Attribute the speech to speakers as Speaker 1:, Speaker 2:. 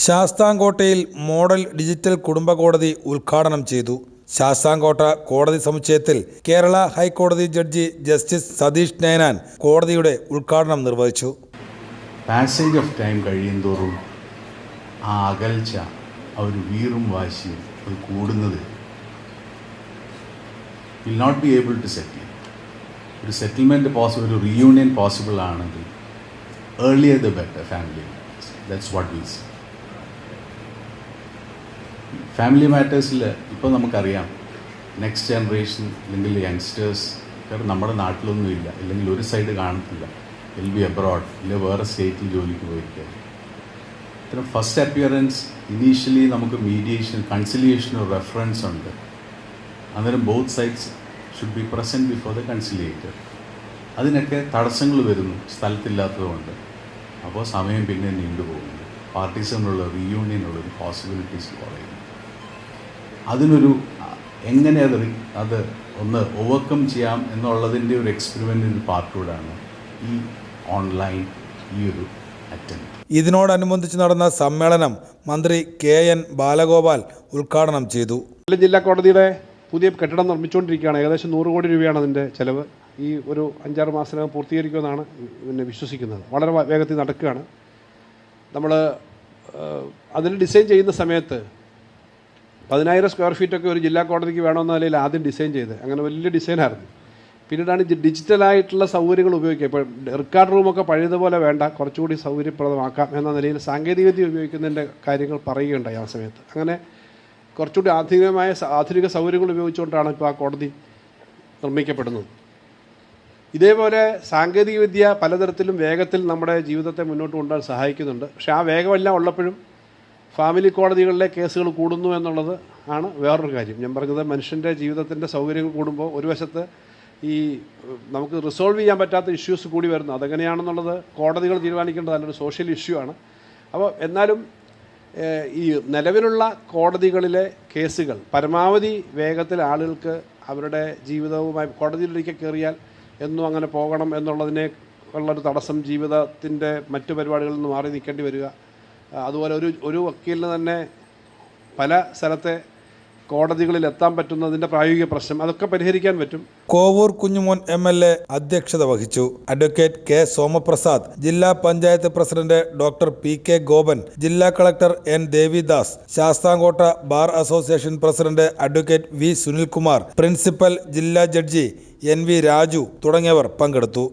Speaker 1: ശാസ്താംകോട്ടയിൽ model digital കുടുംബ കോടതി ഉദ്ഘാടനം ചെയ്തു. ശാസ്താംകോട്ട കോടതി സമുച്ചയത്തിൽ കേരള ഹൈക്കോടതി ജഡ്ജി ജസ്റ്റിസ് സതീഷ് നയനാൻ കോടതിയുടെ ഉദ്ഘാടനം നിർവഹിച്ചു.
Speaker 2: പാസേജ് ഓഫ് ടൈം കഴിയുന്തോറും ആ അകൽച്ച, ആ ഒരു വീറും വാശിയും അത് കൂടുന്നത് will not be able to settle. ഒരു സെറ്റിൽമെൻറ്റ് പോസിബിൾ, ഒരു റീയൂണിയൻ പോസിബിൾ ആണെങ്കിൽ earlier the better family. That's what we see. Family മാറ്റേഴ്സിൽ ഇപ്പോൾ നമുക്കറിയാം, നെക്സ്റ്റ് ജനറേഷൻ അല്ലെങ്കിൽ യങ്സ്റ്റേഴ്സ് കാരണം നമ്മുടെ നാട്ടിലൊന്നും ഇല്ല, അല്ലെങ്കിൽ ഒരു സൈഡ് കാണത്തില്ല, വിൽ ബി അബ്രോഡ്, ഇല്ല വേറെ സ്റ്റേറ്റിൽ ജോലിക്ക് പോയിരിക്കുക. ഇത്തരം ഫസ്റ്റ് അപ്പിയറൻസ് ഇനീഷ്യലി നമുക്ക് മീഡിയേഷൻ, കൺസിലിയേഷൻ ഒരു റെഫറൻസ് ഉണ്ട്. അന്നേരം both sides should be present before the conciliator. അതിനൊക്കെ തടസ്സങ്ങൾ വരുന്നു സ്ഥലത്തില്ലാത്തതുകൊണ്ട്. അപ്പോൾ സമയം പിന്നെ നീണ്ടുപോകുന്നു. പാർട്ടീസ് തമ്മിലുള്ള റീയൂണിയനുള്ളൊരു പോസിബിലിറ്റീസ് കുറയുന്നു. അതിനൊരു എങ്ങനെ അത് ഒന്ന് ഓവർകം ചെയ്യാം എന്നുള്ളതിൻ്റെ ഒരു എക്സ്പെരിമെൻറ്റിൻ്റെ പാർട്ടൂടാണ് ഈ ഓൺലൈൻ ഈ ഒരു അറ്റംപ്റ്റ്.
Speaker 1: ഇതിനോടനുബന്ധിച്ച് നടന്ന സമ്മേളനം മന്ത്രി KN ബാലഗോപാൽ ഉദ്ഘാടനം ചെയ്തു.
Speaker 3: ജില്ലാ കോടതിയുടെ പുതിയ കെട്ടിടം നിർമ്മിച്ചുകൊണ്ടിരിക്കുകയാണ്. ഏകദേശം 100 കോടി രൂപയാണ് അതിൻ്റെ ചിലവ്. ഈ ഒരു 5-6 മാസത്തിനകം പൂർത്തീകരിക്കുമെന്നാണ് വിശ്വസിക്കുന്നത്. വളരെ വേഗത്തിൽ നടക്കുകയാണ്. നമ്മൾ അതിന് ഡിസൈൻ ചെയ്യുന്ന സമയത്ത് 10,000 സ്ക്വയർ ഫീറ്റൊക്കെ ഒരു ജില്ലാ കോടതിക്ക് വേണമെന്ന നിലയിൽ ആദ്യം ഡിസൈൻ ചെയ്ത്, അങ്ങനെ വലിയ ഡിസൈനായിരുന്നു. പിന്നീടാണ് ഡിജിറ്റലായിട്ടുള്ള സൗകര്യങ്ങൾ ഉപയോഗിക്കുക. ഇപ്പോൾ റിക്കാർഡ് റൂമൊക്കെ പഴയതുപോലെ വേണ്ട, കുറച്ചുകൂടി സൗകര്യപ്രദമാക്കാം എന്ന നിലയിൽ സാങ്കേതികവിദ്യ ഉപയോഗിക്കുന്നതിൻ്റെ കാര്യങ്ങൾ പറയുകയുണ്ടായി ആ സമയത്ത്. അങ്ങനെ കുറച്ചുകൂടി ആധുനിക സൗകര്യങ്ങൾ ഉപയോഗിച്ചുകൊണ്ടാണ് ഇപ്പോൾ ആ കോടതി നിർമ്മിക്കപ്പെടുന്നത്. ഇതേപോലെ സാങ്കേതികവിദ്യ പലതരത്തിലും വേഗത്തിൽ നമ്മുടെ ജീവിതത്തെ മുന്നോട്ട് കൊണ്ടുപോകാൻ സഹായിക്കുന്നുണ്ട്. പക്ഷേ ആ വേഗമെല്ലാം ഉള്ളപ്പോഴും ഫാമിലി കോടതികളിലെ കേസുകൾ കൂടുന്നു എന്നുള്ളത് ആണ് വേറൊരു കാര്യം. ഞാൻ പറഞ്ഞത്, മനുഷ്യൻ്റെ ജീവിതത്തിൻ്റെ സൗകര്യങ്ങൾ കൂടുമ്പോൾ ഒരു വശത്ത് ഈ നമുക്ക് റിസോൾവ് ചെയ്യാൻ പറ്റാത്ത ഇഷ്യൂസ് കൂടി വരുന്നു. അതെങ്ങനെയാണെന്നുള്ളത് കോടതികൾ തീരുമാനിക്കേണ്ടത് നല്ലൊരു സോഷ്യൽ ഇഷ്യൂ ആണ്. അപ്പോൾ എന്നാലും ഈ നിലവിലുള്ള കോടതികളിലെ കേസുകൾ പരമാവധി വേഗത്തിൽ ആളുകൾക്ക് അവരുടെ ജീവിതവുമായി കോടതിയിലൊരിക്കൽ കയറിയാൽ എന്നും അങ്ങനെ പോകണം എന്നുള്ളതിനെ ഉള്ളൊരു തടസ്സം, ജീവിതത്തിൻ്റെ മറ്റു പരിപാടികളിൽ നിന്ന് മാറി നിൽക്കേണ്ടി വരിക, അതുപോലെ ഒരു വക്കീലിന് തന്നെ പല സ്ഥലത്തെ കോടതികളിൽ എത്താൻ പറ്റുന്നതിൻ്റെ പ്രായോഗിക പ്രശ്നം, അതൊക്കെ പരിഹരിക്കാൻ പറ്റും.
Speaker 1: കോവൂർ കുഞ്ഞുമോൻ MLA അധ്യക്ഷത വഹിച്ചു. അഡ്വക്കേറ്റ് K സോമപ്രസാദ്, ജില്ലാ panchayat president doctor PK Gopan, ജില്ലാ collector N Devidas, Sasthamcotta bar association president advocate V Sunilkumar, principal ജില്ലാ ജഡ്ജി NV രാജു തുടങ്ങിയവർ പങ്കെടുത്തു.